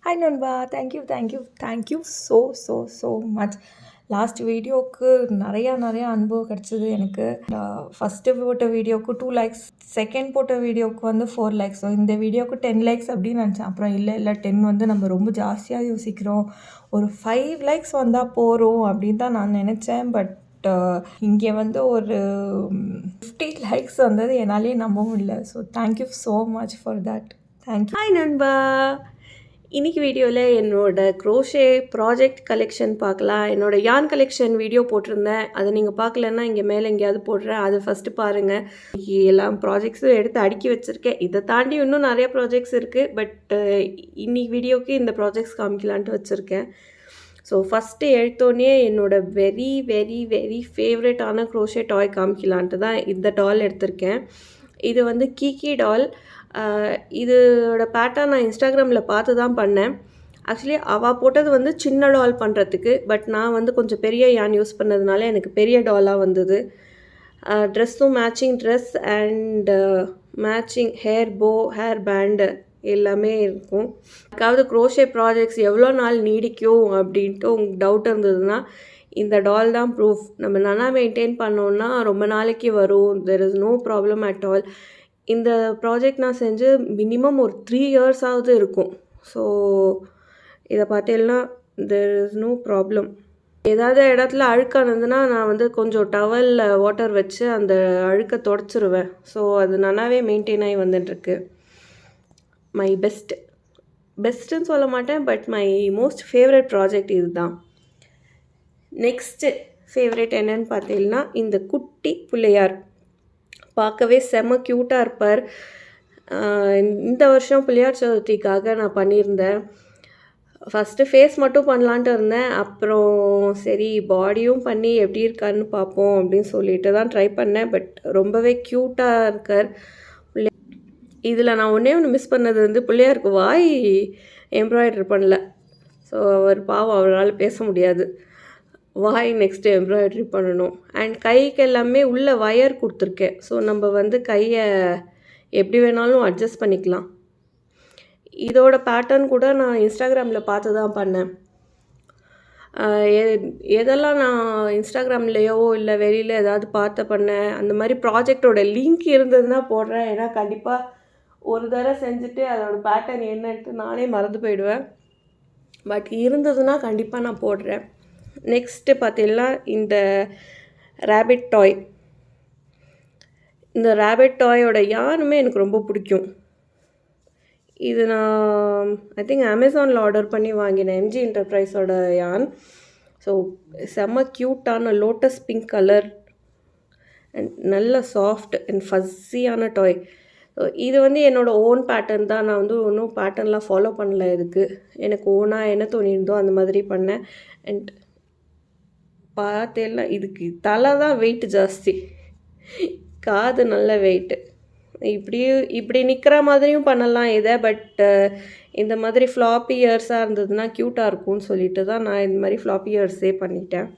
Hi நண்பா. Thank you so much. Last வீடியோவுக்கு நிறையா அனுபவம் கிடச்சிது எனக்கு. ஃபஸ்ட்டு போட்ட வீடியோவுக்கு 2 லைக்ஸ், செகண்ட் போட்ட வீடியோவுக்கு வந்து 4 லைக்ஸ். ஸோ இந்த வீடியோவுக்கு 10 லைக்ஸ் அப்படின்னு நினச்சேன். அப்புறம் இல்லை 10 வந்து நம்ம ரொம்ப ஜாஸ்தியாக யோசிக்கிறோம். ஒரு 5 லைக்ஸ் வந்தால் போகிறோம் அப்படின்னு தான் நான் நினச்சேன். பட் இங்கே வந்து ஒரு 50 லைக்ஸ் வந்தது என்னாலேயே நம்ப முடியல. So thank you so much for that. Thank you. Hi நண்பா. இன்றைக்கி வீடியோவில் என்னோடய க்ரோஷே ப்ராஜெக்ட் கலெக்ஷன் பார்க்கலாம். என்னோடய யான் கலெக்ஷன் வீடியோ போட்டிருந்தேன். அதை நீங்கள் பார்க்கலன்னா இங்கே மேலே எங்கேயாவது போடுறேன், அதை ஃபஸ்ட்டு பாருங்கள். எல்லாம் ப்ராஜெக்ட்ஸும் எடுத்து அடுக்கி வச்சுருக்கேன். இதை தாண்டி இன்னும் நிறைய ப்ராஜெக்ட்ஸ் இருக்குது. பட் இன்னைக்கு வீடியோக்கு இந்த ப்ராஜெக்ட்ஸ் காமிக்கலான்ட்டு வச்சுருக்கேன். ஸோ ஃபஸ்ட்டு எடுத்தோடனே என்னோடய வெரி ஃபேவரட்டான க்ரோஷே டாய் காமிக்கலான்ட்டு தான் இந்த டால் எடுத்திருக்கேன். இது வந்து கீகி டால். இதோட பேட்டர்ன் நான் இன்ஸ்டாகிராமில் பார்த்து தான் பண்ணேன். ஆக்சுவலி அவள் போட்டது வந்து சின்ன டால் பண்ணுறதுக்கு. பட் நான் வந்து கொஞ்சம் பெரிய யான் யூஸ் பண்ணதுனால எனக்கு பெரிய டாலாக வந்தது. ட்ரெஸ்ஸும் matching dress and matching hair band எல்லாமே இருக்கும். அதுக்காவது க்ரோஷே ப்ராஜெக்ட்ஸ் எவ்வளோ நாள் நீடிக்கும் அப்படின்ட்டு உங்களுக்கு டவுட் இருந்ததுன்னா இந்த டால் தான் ப்ரூஃப். நம்ம நல்லா மெயின்டைன் பண்ணோன்னா ரொம்ப நாளைக்கு வரும். There is no problem at all. இந்த ப்ராஜெக்ட் நான் செஞ்சு மினிமம் ஒரு 3 இயர்ஸாவது இருக்கும். ஸோ இதை பார்த்தீங்கன்னா தெர் இஸ் நோ ப்ராப்ளம். ஏதாவது இடத்துல அழுக்கானதுன்னா நான் வந்து கொஞ்சம் டவலில் வாட்டர் வச்சு அந்த அழுக்கை தொடச்சிருவேன். ஸோ அது நல்லாவே மெயின்டைன் ஆகி வந்துட்டுருக்கு. மை பெஸ்ட்டுன்னு சொல்ல மாட்டேன், but my most favourite project இது தான். நெக்ஸ்ட்டு ஃபேவரட் என்னன்னு பார்த்தீங்கன்னா இந்த குட்டி பிள்ளையார். பார்க்கவே செம்ம க்யூட்டாக இருப்பார். இந்த வருஷம் பிள்ளையார் சதுர்த்திக்காக நான் பண்ணியிருந்தேன். ஃபஸ்ட்டு ஃபேஸ் மட்டும் பண்ணலான்ட்டு இருந்தேன். அப்புறம் சரி பாடியும் பண்ணி எப்படி இருக்காருன்னு பார்ப்போம் அப்படின்னு சொல்லிட்டு தான் ட்ரை பண்ணேன். பட் ரொம்பவே க்யூட்டாக இருக்கார். இதில் நான் ஒன்றே மிஸ் பண்ணது வந்து பிள்ளையாருக்கு வாய் எம்ப்ராய்டரி பண்ணல. ஸோ அவர் பாவம், அவரால் பேச முடியாது. வாய் நெக்ஸ்ட்டு எம்ப்ராய்டரி பண்ணணும். அண்ட் கைக்கு எல்லாமே உள்ள வயர் கொடுத்துருக்கேன். ஸோ நம்ம வந்து கையை எப்படி வேணாலும் அட்ஜஸ்ட் பண்ணிக்கலாம். இதோட பேட்டர்ன் கூட நான் இன்ஸ்டாகிராமில் பார்த்து தான் பண்ணேன். எதெல்லாம் நான் இன்ஸ்டாகிராம்லேயோ இல்லை வெளியில் ஏதாவது பார்த்து பண்ணேன் அந்த மாதிரி ப்ராஜெக்டோட லிங்க் இருந்ததுன்னா போடுறேன். ஏன்னா கண்டிப்பாக ஒரு தடவை செஞ்சுட்டு அதோடய பேட்டர்ன் என்னன்ட்டு நானே மறந்து போயிடுவேன். பட் இருந்ததுன்னா கண்டிப்பாக நான் போடுறேன். நெக்ஸ்ட்டு பார்த்தீங்கன்னா இந்த ரேபிட் டாய். இந்த ரேபிட் டாயோட யானுமே எனக்கு ரொம்ப பிடிக்கும். இது நான் ஐ திங்க் அமேசானில் ஆர்டர் பண்ணி வாங்கினேன், எம்ஜி என்டர்பிரைஸோட யான். ஸோ செம்ம க்யூட்டான லோட்டஸ் பிங்க் கலர் அண்ட் நல்ல சாஃப்ட் அண்ட் ஃபஸ்ஸியான டாய். ஸோ இது வந்து என்னோடய ஓன் பேட்டர்ன் தான். நான் வந்து ஒன்றும் பேட்டர்ன்லாம் ஃபாலோ பண்ணல. இதுக்கு எனக்கு ஓனாக என்ன தோணியிருந்தோ அந்த மாதிரி பண்ணேன். அண்ட் பார்த்தேன்னா இதுக்கு தலை தான் வெயிட் ஜாஸ்தி, காது நல்ல வெயிட்டு. இப்படி நிற்கிற மாதிரியும் பண்ணலாம் இதை. பட் இந்த மாதிரி ஃப்ளாப்பி இயர்ஸாக இருந்ததுன்னா க்யூட்டாக இருக்கும்னு சொல்லிட்டு தான் நான் இந்த மாதிரி ஃப்ளாப்பி இயர்ஸே பண்ணிட்டேன்.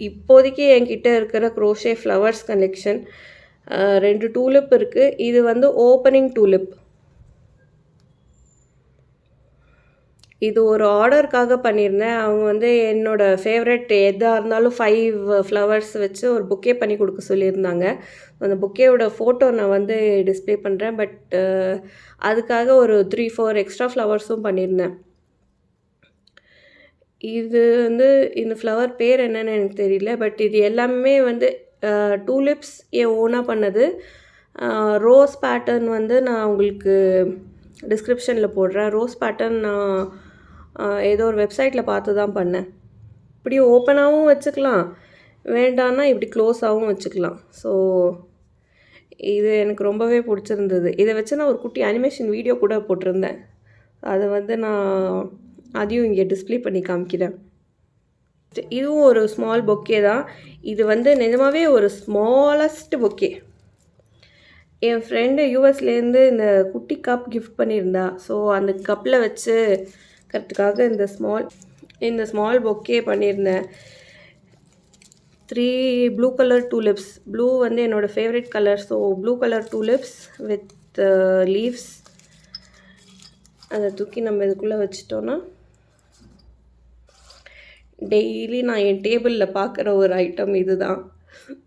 இப்போதைக்கு என்கிட்ட இருக்கிற க்ரோஷே ஃப்ளவர்ஸ் கலெக்ஷன் 2 டூலிப் இருக்குது. இது வந்து ஓப்பனிங் டூலிப். இது ஒரு ஆர்டருக்காக பண்ணியிருந்தேன். அவங்க வந்து என்னோடய ஃபேவரட் எதாக இருந்தாலும் 5 ஃப்ளவர்ஸ் வச்சு ஒரு புக்கே பண்ணி கொடுக்க சொல்லியிருந்தாங்க. அந்த புக்கேவோட ஃபோட்டோ நான் வந்து டிஸ்பிளே பண்ணுறேன். பட் அதுக்காக ஒரு 3-4 எக்ஸ்ட்ரா ஃப்ளவர்ஸும் பண்ணியிருந்தேன். இது வந்து இந்த ஃப்ளவர் பேர் என்னன்னு எனக்கு தெரியல. பட் இது எல்லாமே வந்து டூலிப்ஸ் என் ஓனாக பண்ணது. ரோஸ் பேட்டர்ன் வந்து நான் உங்களுக்கு டிஸ்கிரிப்ஷனில் போடுறேன். ரோஸ் பேட்டர்ன் நான் ஏதோ ஒரு வெப்சைட்டில் பார்த்து தான் பண்ணேன். இப்படி ஓப்பனாகவும் வச்சுக்கலாம், வேண்டான்னா இப்படி க்ளோஸாகவும் வச்சுக்கலாம். ஸோ இது எனக்கு ரொம்பவே பிடிச்சிருந்தது. இதை வச்சு நான் ஒரு குட்டி அனிமேஷன் வீடியோ கூட போட்டிருந்தேன். அதை வந்து நான் அதையும் இங்கே டிஸ்பிளே பண்ணி காமிக்கிறேன். இதுவும் ஒரு ஸ்மால் பொக்கே தான். இது வந்து நிஜமாகவே ஒரு ஸ்மாலஸ்ட் பொக்கே. என் ஃப்ரெண்டு யூஎஸ்லேருந்து இந்த குட்டி கப் கிஃப்ட் பண்ணியிருந்தா. ஸோ அந்த கப்பில் வச்சு கரெக்டுக்காக இந்த ஸ்மால் பொக்கே பண்ணியிருந்தேன். 3 ப்ளூ கலர் டூலிப்ஸ். ப்ளூ வந்து என்னோடய favourite colour. So blue colour tulips with leaves. அதை தூக்கி நம்ம இதுக்குள்ளே வச்சிட்டோன்னா டெய்லி நான் என் டேபிளில் பார்க்குற ஒரு ஐட்டம் இது தான்.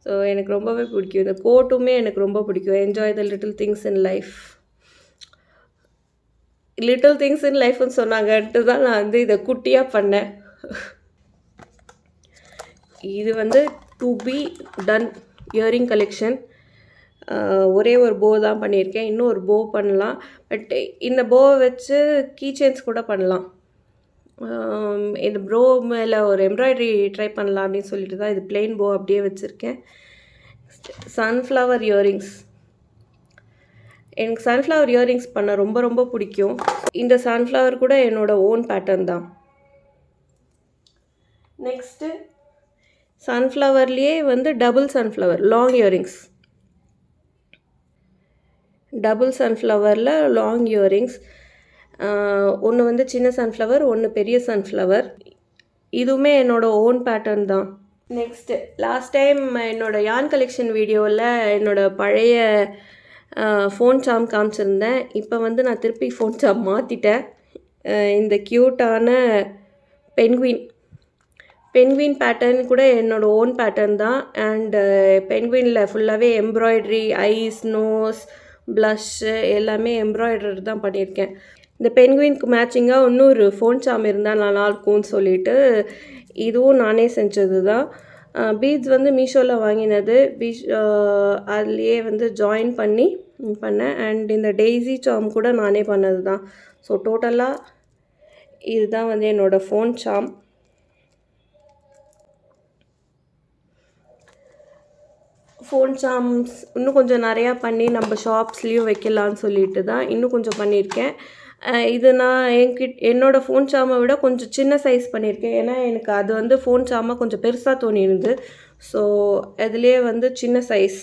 ஸோ எனக்கு ரொம்பவே பிடிக்கும். இந்த கோட்டுமே எனக்கு ரொம்ப பிடிக்கும். Enjoy the little things in life. Little things in லைஃப்னு சொன்னாங்கன்ட்டு தான் நான் வந்து இதை குட்டியாக பண்ணேன். இது வந்து to be done earring collection. ஒரே ஒரு போ தான் பண்ணியிருக்கேன். இன்னும் ஒரு போ பண்ணலாம். பட் இந்த போவை வச்சு கீ செயின்ஸ் கூட பண்ணலாம். இந்த ப்ரோ மேலே ஒரு எம்ப்ராய்டரி ட்ரை பண்ணலாம் அப்படின்னு சொல்லிட்டு தான் இது பிளெயின் போ அப்படியே வச்சுருக்கேன். Sunflower earrings. எனக்கு சன்ஃப்ளவர் இயரிங்ஸ் பண்ண ரொம்ப ரொம்ப பிடிக்கும். இந்த சன்ஃப்ளவர் கூட என்னோடய ஓன் பேட்டர்ன் தான். நெக்ஸ்ட்டு சன்ஃப்ளவர்லேயே வந்து double sunflower long earrings. Double சன்ஃப்ளவரில் லாங் இயரிங்ஸ். ஒன்று வந்து சின்ன சன்ஃப்ளவர், ஒன்று பெரிய சன்ஃப்ளவர். இதுவுமே என்னோடய ஓன் பேட்டர்ன் தான். நெக்ஸ்ட்டு லாஸ்ட் டைம் என்னோடய யான் கலெக்ஷன் வீடியோவில் என்னோடய பழைய ஃபோன் சாம் காமிச்சிருந்தேன். இப்போ வந்து நான் திருப்பி ஃபோன் சாம் மாற்றிட்டேன். இந்த க்யூட்டான பென்குயின் பேட்டர்ன் கூட என்னோடய ஓன் பேட்டர்ன் தான். அண்டு பென்குயினில் ஃபுல்லாகவே எம்ப்ராய்ட்ரி, ஐஸ், நோஸ், ப்ளஷ்ஷு எல்லாமே எம்ப்ராய்டரி தான் பண்ணியிருக்கேன். இந்த பென்குயினுக்கு மேட்சிங்காக இன்னொரு ஃபோன் சாம் இருந்தால் நல்லாயிருக்கும்னு சொல்லிட்டு இதுவும் நானே செஞ்சது தான். பீட்ஸ் வந்து மீஷோவில் வாங்கினது. அதுலேயே வந்து ஜாயின் பண்ணி பண்ணேன். அண்ட் இந்த டெய்ஸி சாம் கூட நானே பண்ணது தான். ஸோ டோட்டலாக இதுதான் வந்து என்னோடய ஃபோன் சாம். ஃபோன் சாம்ஸ் இன்னும் கொஞ்சம் நிறையா பண்ணி நம்ம ஷாப்ஸ்லேயும் வைக்கலான்னு சொல்லிட்டு தான் இன்னும் கொஞ்சம் பண்ணியிருக்கேன். இது நான் என்னோடய ஃபோன் சாமை விட கொஞ்சம் சின்ன சைஸ் பண்ணியிருக்கேன். ஏன்னா எனக்கு அது வந்து ஃபோன் சாமை கொஞ்சம் பெருசாக தோணியிருந்து. ஸோ அதுலேயே வந்து சின்ன சைஸ்.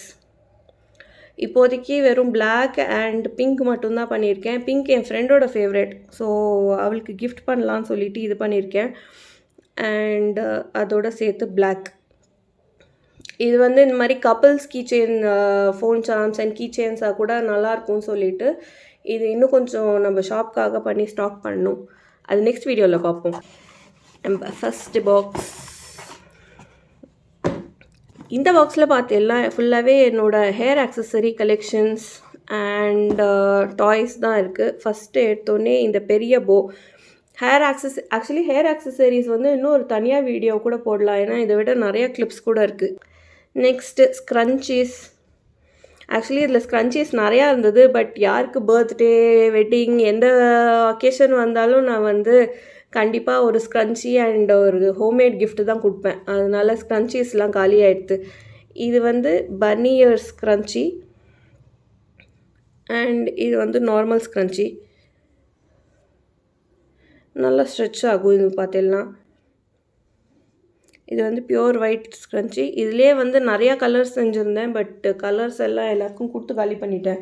இப்போதைக்கு வெறும் பிளாக் அண்ட் பிங்க் மட்டும்தான் பண்ணியிருக்கேன். பிங்க் என் ஃப்ரெண்டோட ஃபேவரெட். ஸோ அவளுக்கு கிஃப்ட் பண்ணலான்னு சொல்லிட்டு இது பண்ணியிருக்கேன். அண்ட் அதோடு சேர்த்து பிளாக். இது வந்து இந்த மாதிரி couples key chain, phone charms and key செயின்ஸாக கூட நல்லாயிருக்கும்னு சொல்லிட்டு இது இன்னும் கொஞ்சம் நம்ம ஷாப்காக பண்ணி ஸ்டாக் பண்ணணும். அது நெக்ஸ்ட் வீடியோவில் பார்ப்போம். நம்ம ஃபஸ்ட்டு பாக்ஸ். இந்த பாக்ஸில் பார்த்தெல்லாம் ஃபுல்லாகவே என்னோடய hair accessory collections and toys தான் இருக்குது. ஃபஸ்ட்டு எடுத்தோடனே இந்த பெரிய போ ஹேர் ஆக்சஸரிஸ் வந்து இன்னும் ஒரு தனியாக வீடியோ கூட போடலாம். ஏன்னா இதை விட நிறையா கிளிப்ஸ் கூட இருக்குது. Next scrunchies. ஆக்சுவலி இதில் ஸ்க்ரன்ச்சீஸ் நிறையா இருந்தது. பட் யாருக்கு பர்த்டே, வெட்டிங் எந்த அக்கேஷன் வந்தாலும் நான் வந்து கண்டிப்பாக ஒரு ஸ்க்ரன்ச்சி அண்ட் ஒரு ஹோம்மேட் கிஃப்ட் தான் கொடுப்பேன். அதனால ஸ்க்ரன்ச்சீஸ்லாம் காலி ஆகிடுது. இது வந்து பன்னி இயர் ஸ்க்ரன்ச்சி அண்ட் இது வந்து நார்மல் ஸ்க்ரன்ச்சி. நல்லா ஸ்ட்ரெச் ஆகும் இது பார்த்தீங்கன்னா. இது வந்து பியூர் ஒயிட் ஸ்க்ரன்ச்சி. இதுலேயே வந்து நிறையா கலர்ஸ் செஞ்சுருந்தேன். பட் கலர்ஸ் எல்லாம் எல்லாருக்கும் கொடுத்து காலி பண்ணிட்டேன்.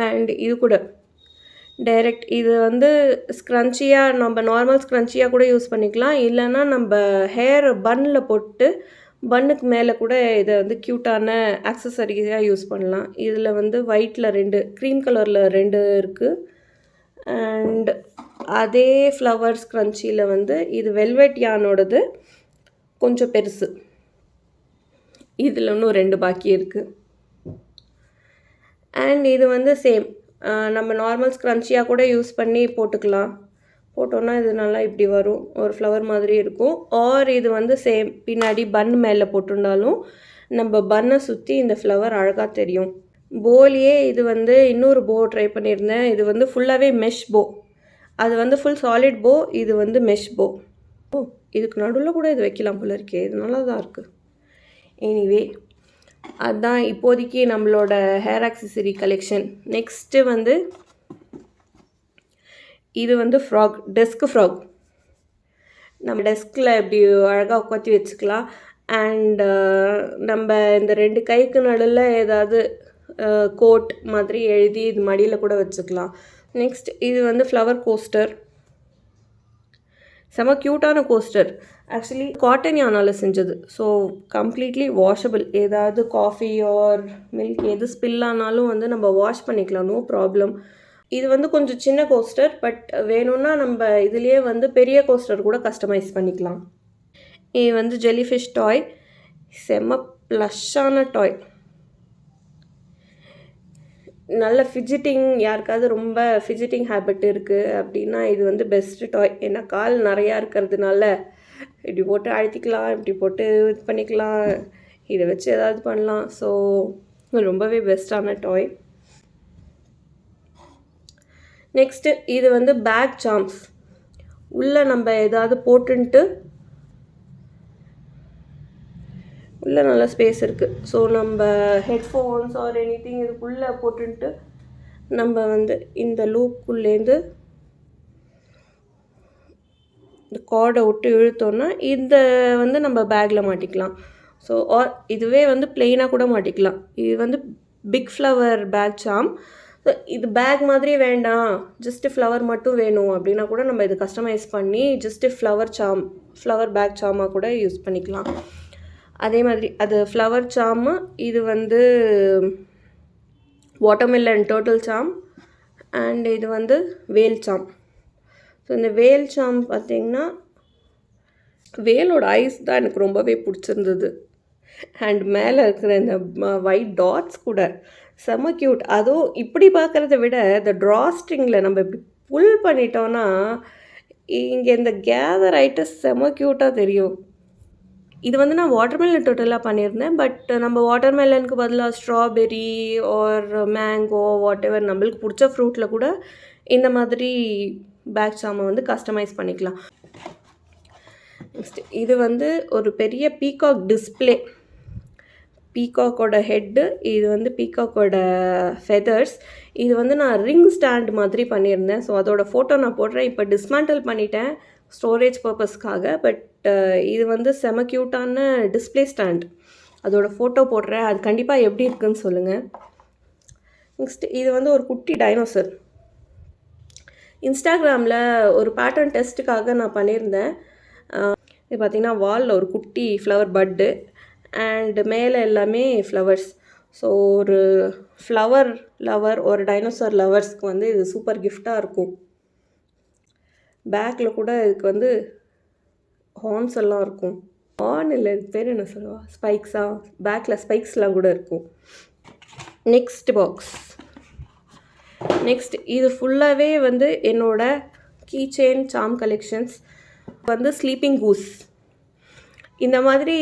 அண்ட் இது கூட டைரக்ட் இது வந்து ஸ்க்ரன்ச்சியாக நம்ம நார்மல் ஸ்க்ரன்ச்சியாக கூட யூஸ் பண்ணிக்கலாம். இல்லைன்னா நம்ம ஹேர் பன்னில் போட்டு பன்னுக்கு மேலே கூட இதை வந்து க்யூட்டான ஆக்சஸரிஸாக யூஸ் பண்ணலாம். இதில் வந்து ஒயிட்டில் 2, க்ரீம் கலரில் 2 இருக்குது. அண்ட் அதே ஃப்ளவர் ஸ்க்ரன்ச்சியில் வந்து இது வெல்வெட் யானோடது கொஞ்சம் பெருசு. இதில் இன்னும் 2 பாக்கி இருக்குது. அண்ட் இது வந்து சேம் நம்ம நார்மல் ஸ்க்ரன்ச்சியாக கூட யூஸ் பண்ணி போட்டுக்கலாம். போட்டோன்னா இது நல்லா இப்படி வரும், ஒரு ஃப்ளவர் மாதிரி இருக்கும். ஆர் இது வந்து சேம் பின்னாடி பன் மேலே போட்டுருந்தாலும் நம்ம பன்னை சுற்றி இந்த ஃப்ளவர் அழகாக தெரியும். போலியே இது வந்து இன்னொரு போ ட்ரை பண்ணியிருந்தேன். இது வந்து ஃபுல்லாகவே மெஷ் போ. அது வந்து ஃபுல் சாலிட் போ, இது வந்து மெஷ் போ. இதுக்கு நடுவில் கூட இது வைக்கலாம் போல இருக்கே. இது நல்லா தான் இருக்குது. எனிவே அதுதான் இப்போதைக்கு நம்மளோட ஹேர் ஆக்சஸரி கலெக்ஷன். நெக்ஸ்ட்டு வந்து இது வந்து ஃப்ராக், டெஸ்க் ஃப்ராக். நம்ம டெஸ்கில் இப்படி அழகாக உட்காத்தி வச்சுக்கலாம். அண்ட் நம்ம இந்த 2 கைக்கு நடுவில் ஏதாவது கோட் மாதிரி எழுதி இது மடியில் கூட வச்சுக்கலாம். நெக்ஸ்ட் இது வந்து ஃப்ளவர் கோஸ்டர். செம க்யூட்டான கோஸ்டர். ஆக்சுவலி காட்டன் யானால் செஞ்சது. So completely washable. ஏதாவது காஃபி ஆர் மில்க் எது ஸ்பில் ஆனாலும் வந்து நம்ம வாஷ் பண்ணிக்கலாம், நோ ப்ராப்ளம். இது வந்து கொஞ்சம் சின்ன கோஸ்டர், பட் வேணும்னா நம்ம இதுலேயே வந்து பெரிய கோஸ்டர் கூட கஸ்டமைஸ் பண்ணிக்கலாம். இது வந்து ஜெல்லிஃபிஷ் டாய், செம்ம ப்ளஷ்ஷான டாய். நல்ல ஃபிஜிட்டிங், யாருக்காவது ரொம்ப ஃபிஜிட்டிங் ஹேபிட் இருக்குது அப்படின்னா இது வந்து பெஸ்ட்டு டாய். ஏன்னா கால் நிறையா இருக்கிறதுனால இப்படி போட்டு அழுத்திக்கலாம், இப்படி போட்டு இது பண்ணிக்கலாம், இதை வச்சு ஏதாவது பண்ணலாம். ஸோ ரொம்பவே பெஸ்ட்டான டாய். நெக்ஸ்ட்டு இது வந்து பேக் சாம்ஸ். உள்ளே நம்ம ஏதாவது போட்டுன்ட்டு உள்ளே நல்ல ஸ்பேஸ் இருக்குது. ஸோ நம்ம ஹெட்ஃபோன்ஸ் ஆர் எனிதிங் இதுக்குள்ளே போட்டுன்ட்டு நம்ம வந்து இந்த லூப்புக்குள்ளேருந்து இந்த கார்டை விட்டு இழுத்தோன்னா இந்த வந்து நம்ம பேக்கில் மாட்டிக்கலாம். ஸோ ஆர் இதுவே வந்து பிளெயினாக கூட மாட்டிக்கலாம். இது வந்து பிக் ஃப்ளவர் பேக் சாம். ஸோ இது பேக் மாதிரி வேண்டாம், ஜஸ்ட்டு ஃப்ளவர் மட்டும் வேணும் அப்படின்னா கூட நம்ம இது கஸ்டமைஸ் பண்ணி ஜஸ்ட்டு ஃப்ளவர் பேக் சாமாக கூட யூஸ் பண்ணிக்கலாம். அதே மாதிரி அது ஃப்ளவர் சாமு, இது வந்து வாட்டர்மெலன் டர்ட்டில் சாம், அண்ட் இது வந்து வேல் சாம். ஸோ இந்த வேல் சாம் பார்த்திங்கன்னா வேலோட ஐஸ் தான் எனக்கு ரொம்பவே பிடிச்சிருந்தது. அண்ட் மேலே இருக்கிற இந்த ஒயிட் டாட்ஸ் கூட செம்ம க்யூட். அதுவும் இப்படி பார்க்குறத விட இந்த ட்ராஸ்ட்ரிங்கில் நம்ம இப்படி புல் பண்ணிட்டோன்னா இங்கே இந்த கேதர் ஆகிட்டு செம்ம க்யூட்டாக தெரியும். இது வந்து நான் வாட்டர்மெலன் டோட்டலாக பண்ணியிருந்தேன். பட் நம்ம வாட்டர்மெலனுக்கு பதிலாக strawberry R mango what ever நம்மளுக்கு பிடிச்ச ஃப்ரூட்டில் கூட இந்த மாதிரி பேக் சாமை வந்து கஸ்டமைஸ் பண்ணிக்கலாம். நெக்ஸ்ட் இது வந்து ஒரு பெரிய பீகாக் டிஸ்பிளே. பீகாக்கோட ஹெட்டு, இது வந்து பீகாக்கோட ஃபெதர்ஸ். இது வந்து நான் ரிங் ஸ்டாண்ட் மாதிரி பண்ணியிருந்தேன். ஸோ அதோட ஃபோட்டோ நான் போடுறேன். இப்போ டிஸ்மேண்டில் பண்ணிட்டேன் ஸ்டோரேஜ் பர்பஸ்க்காக. பட் இது வந்து செம க்யூட்டான டிஸ்பிளே ஸ்டாண்ட். அதோட ஃபோட்டோ போடுறேன், அது கண்டிப்பாக எப்படி இருக்குன்னு சொல்லுங்கள். நெக்ஸ்ட் இது வந்து ஒரு குட்டி டைனோசர். இன்ஸ்டாகிராமில் ஒரு பேட்டர்ன் டெஸ்ட்டுக்காக நான் பண்ணியிருந்தேன். இது பார்த்திங்கன்னா வாலில் ஒரு குட்டி ஃப்ளவர் பட்டு அண்டு மேலே எல்லாமே ஃப்ளவர்ஸ். ஸோ ஒரு ஃப்ளவர் லவர், ஒரு டைனோசர் லவர்ஸ்க்கு வந்து இது சூப்பர் கிஃப்டாக இருக்கும். பேக்கில் கூட இதுக்கு வந்து ஹார்ன்ஸ் எல்லாம் இருக்கும். ஹார்ன் இல்லை, இது பேர் என்ன சொல்லுவா, ஸ்பைக்ஸாக, பேக்கில் ஸ்பைக்ஸ்லாம் கூட இருக்கும். Next box. நெக்ஸ்ட் இது ஃபுல்லாகவே வந்து என்னோடய கீ செயின் சாம் கலெக்ஷன்ஸ். வந்து ஸ்லீப்பிங் கூஸ். இந்த மாதிரி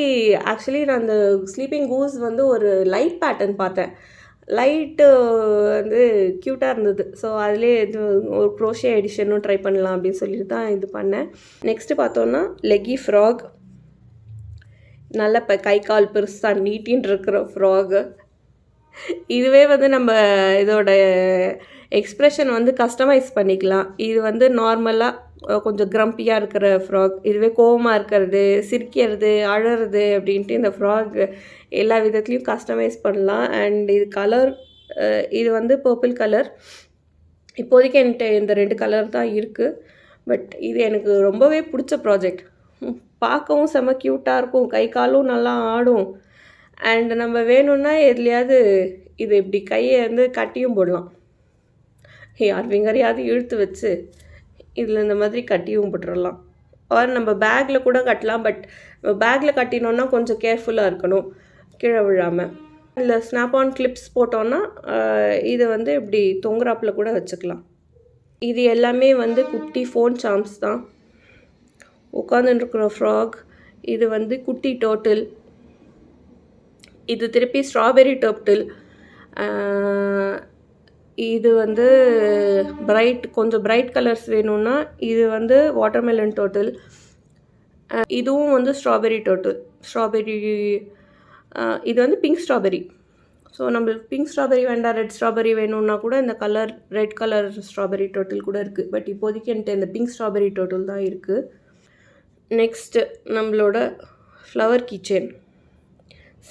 ஆக்சுவலி நான் அந்த ஸ்லீப்பிங் கூஸ் வந்து ஒரு லைட் பேட்டர்ன் பார்த்தேன். லைட்டு வந்து க்யூட்டாக இருந்தது. ஸோ அதிலே இது ஒரு க்ரோஷே எடிஷனும் ட்ரை பண்ணலாம் அப்படின்னு சொல்லிட்டு தான் இது பண்ணேன். நெக்ஸ்ட்டு பார்த்தோன்னா லெக்கி ஃப்ராக். நல்ல கை கால் பெருசாக நீட்டின்னு இருக்கிற ஃப்ராகு. இதுவே வந்து நம்ம இதோட எக்ஸ்ப்ரெஷன் வந்து கஸ்டமைஸ் பண்ணிக்கலாம். இது வந்து நார்மலாக கொஞ்சம் க்ரம்பியாக இருக்கிற ஃப்ராக், இதுவே கோவமாக இருக்கிறது, சிரிக்கிறது, அழறது அப்படின்ட்டு இந்த ஃப்ராக் எல்லா விதத்துலேயும் கஸ்டமைஸ் பண்ணலாம். அண்ட் இது கலர், இது வந்து பர்பிள் கலர். இப்போதைக்கு என்கிட்ட இந்த 2 கலர் தான் இருக்குது. பட் இது எனக்கு ரொம்பவே பிடிச்ச ப்ராஜெக்ட். பார்க்கவும் செம்ம க்யூட்டாக இருக்கும், கை காலும் நல்லா ஆடும். அண்ட் நம்ம வேணும்னா எதுலையாவது இது இப்படி கையை வந்து கட்டியும் போடலாம். யார் ஃபிங்கரையாவது இழுத்து வச்சு இதில் இந்த மாதிரி கட்டியும் போட்டுடலாம். ஆர் நம்ம பேக்கில் கூட கட்டலாம். பட் பேக்கில் கட்டினோன்னா கொஞ்சம் கேர்ஃபுல்லாக இருக்கணும், கீழே விழாமல். இல்லை ஸ்னாப் ஆன் கிளிப்ஸ் போட்டோன்னா இதை வந்து இப்படி தொங்குறாப்பில் கூட வச்சுக்கலாம். இது எல்லாமே வந்து குட்டி ஃபோன் சாம்ஸ் தான். உட்காந்துருக்குற ஃப்ராக், இது வந்து குட்டி டோட்டில், இது திருப்பி ஸ்ட்ராபெரி டர்ட்டில். இது வந்து கொஞ்சம் பிரைட் கலர்ஸ் வேணும்னா இது வந்து வாட்டர்மெலன் டர்ட்டில். இதுவும் வந்து ஸ்ட்ராபெரி இது வந்து பிங்க் ஸ்ட்ராபெரி. ஸோ நம்மளுக்கு பிங்க் ஸ்ட்ராபெரி வேண்டாம், ரெட் ஸ்ட்ராபெரி வேணும்னா கூட இந்த colour red colour strawberry turtle கூட இருக்குது. பட் இப்போதைக்கு என்கிட்ட இந்த பிங்க் ஸ்ட்ராபெரி டர்ட்டில் தான் இருக்குது. நெக்ஸ்ட்டு நம்மளோட flower keychain,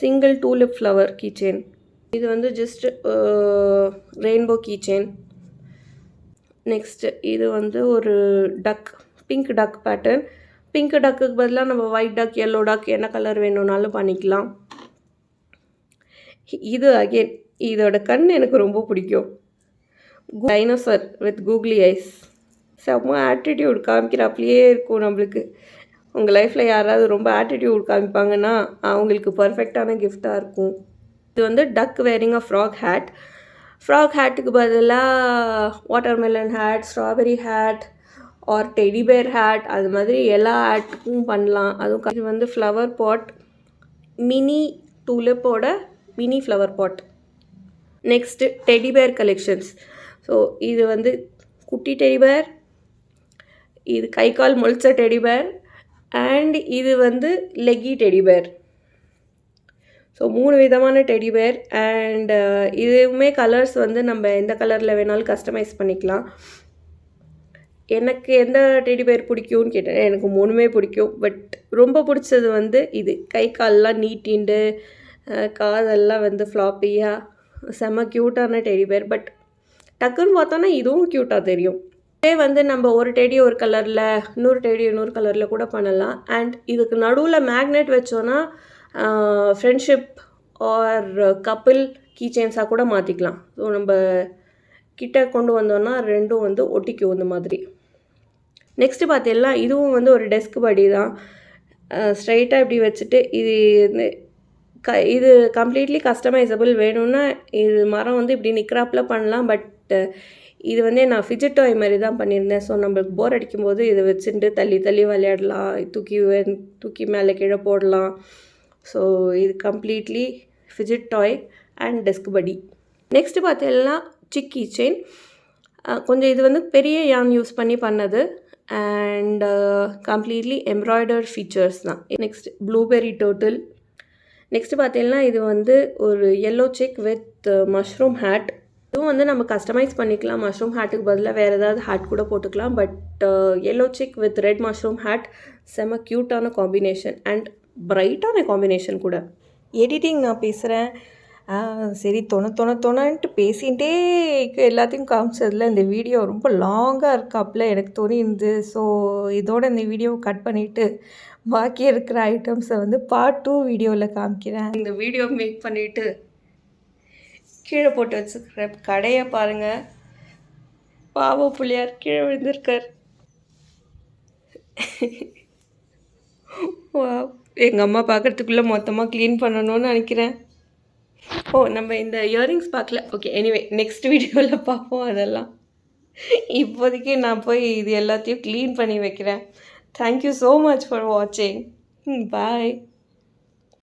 single tulip flower keychain. இது வந்து ஜஸ்ட் ரெயின்போ கீச்செயின். நெக்ஸ்ட்டு இது வந்து ஒரு டக், பிங்க் டக் பேட்டர்ன். பிங்க் டக்குக்கு பதிலாக நம்ம ஒயிட் டக், எல்லோ டக் என்ன கலர் வேணும்னாலும் பண்ணிக்கலாம். இது அகெயின் இதோட கண் எனக்கு ரொம்ப பிடிக்கும். Dinosaur with googly eyes. செம்ம ஆட்டிடியூட் காமிக்கிறாப்லையே இருக்கும் நம்மளுக்கு. உங்கள் லைஃப்பில் யாராவது ரொம்ப ஆட்டிடியூட் காமிப்பாங்கன்னா அவங்களுக்கு பர்ஃபெக்டான கிஃப்டாக இருக்கும். இது வந்து duck wearing a frog hat. Frog ஹேட்டுக்கு பதிலாக watermelon hat, strawberry hat or teddy bear hat, அது மாதிரி எல்லா ஹேட்டுக்கும் பண்ணலாம். அதுவும் இது வந்து ஃப்ளவர் பாட், மினி டூலிப்போட mini flower pot. Next teddy bear collections. So இது வந்து குட்டி டெடி பேர், இது கை கால் முழிச்ச டெடி பேர், அண்ட் இது வந்து லெக்கி டெடி பேர். ஸோ 3 விதமான டெடி பேர். அண்ட் இதுவுமே கலர்ஸ் வந்து நம்ம எந்த கலரில் வேணாலும் கஸ்டமைஸ் பண்ணிக்கலாம். எனக்கு எந்த டெடி பேர் பிடிக்கும்னு கேட்டேன். எனக்கு 3மே பிடிக்கும். பட் ரொம்ப பிடிச்சது வந்து இது. கை கால்லாம் நீட்டிண்டு காதெல்லாம் வந்து ஃப்ளாப்பியாக செம்ம க்யூட்டான டெடி பேர். பட் டக்குன்னு பார்த்தோன்னா இதுவும் க்யூட்டாக தெரியும். இதே வந்து நம்ம ஒரு டெடி ஒரு கலரில், இன்னொரு டெடி இன்னொரு கலரில் கூட பண்ணலாம். அண்ட் இதுக்கு நடுவில் மேக்னெட் வச்சோன்னா ஃப்ரெண்ட்ஷிப் ஆர் கப்பிள் கீச்செயின்ஸாக கூட மாற்றிக்கலாம். ஸோ நம்ம கிட்ட கொண்டு வந்தோன்னா ரெண்டும் வந்து ஒட்டிக்கும் இந்த மாதிரி. நெக்ஸ்ட்டு பார்த்தீங்கன்னா இதுவும் வந்து ஒரு டெஸ்க் படி தான். ஸ்ட்ரைட்டாக இப்படி வச்சுட்டு இது கம்ப்ளீட்லி கஸ்டமைசபிள். வேணும்னா இது மரம் வந்து இப்படி நிற்கிறாப்பில் பண்ணலாம். பட் இது வந்து நான் ஃபிஜிட் டாய் மாதிரி தான் பண்ணியிருந்தேன். ஸோ நம்மளுக்கு போர் அடிக்கும்போது இதை வச்சுட்டு தள்ளி தள்ளி விளையாடலாம், தூக்கி மேலே கீழே போடலாம். ஸோ இது completely fidget toy and desk buddy. Next பார்த்தீங்கன்னா சிக் கீ செயின். கொஞ்சம் இது வந்து பெரிய யான் யூஸ் பண்ணி பண்ணது. அண்ட் கம்ப்ளீட்லி எம்ப்ராய்டர்ட் ஃபீச்சர்ஸ் தான். Next blueberry turtle. நெக்ஸ்ட்டு பார்த்தீங்கன்னா இது வந்து ஒரு yellow check with mushroom hat. இதுவும் வந்து நம்ம கஸ்டமைஸ் பண்ணிக்கலாம். மஷ்ரூம் ஹேட்டுக்கு பதிலாக வேறு ஏதாவது ஹேட் கூட போட்டுக்கலாம். But yellow check with red mushroom hat செம்ம க்யூட்டான காம்பினேஷன் அண்ட் பிரைட்டான காம்பினேஷன் கூட. எடிட்டிங் நான் பேசுகிறேன். சரி தொணன்ட்டு பேசிகிட்டே எல்லாத்தையும் காமிச்சதில் இந்த வீடியோ ரொம்ப லாங்காக இருக்காப்புல எனக்கு தோணிருந்து. ஸோ இதோட இந்த வீடியோவை கட் பண்ணிவிட்டு பாக்கி இருக்கிற ஐட்டம்ஸை வந்து பார்ட் 2 வீடியோவில் காமிக்கிறேன். இந்த வீடியோ மேக் பண்ணிவிட்டு கீழே போட்டு வச்சுக்கிற கடையை பாருங்கள். பாவ புள்ளியார் கீழே விழுந்திருக்கார். எங்கள் அம்மா பார்க்குறதுக்குள்ளே மொத்தமாக க்ளீன் பண்ணணும்னு நினைக்கிறேன். நம்ம இந்த இயரிங்ஸ் பார்க்கல. ஓகே, எனிவே நெக்ஸ்ட் வீடியோவில் பார்ப்போம் அதெல்லாம். இப்போதைக்கு நான் போய் இது எல்லாத்தையும் க்ளீன் பண்ணி வைக்கிறேன். தேங்க்யூ ஸோ மச் ஃபார் வாட்சிங். பாய்.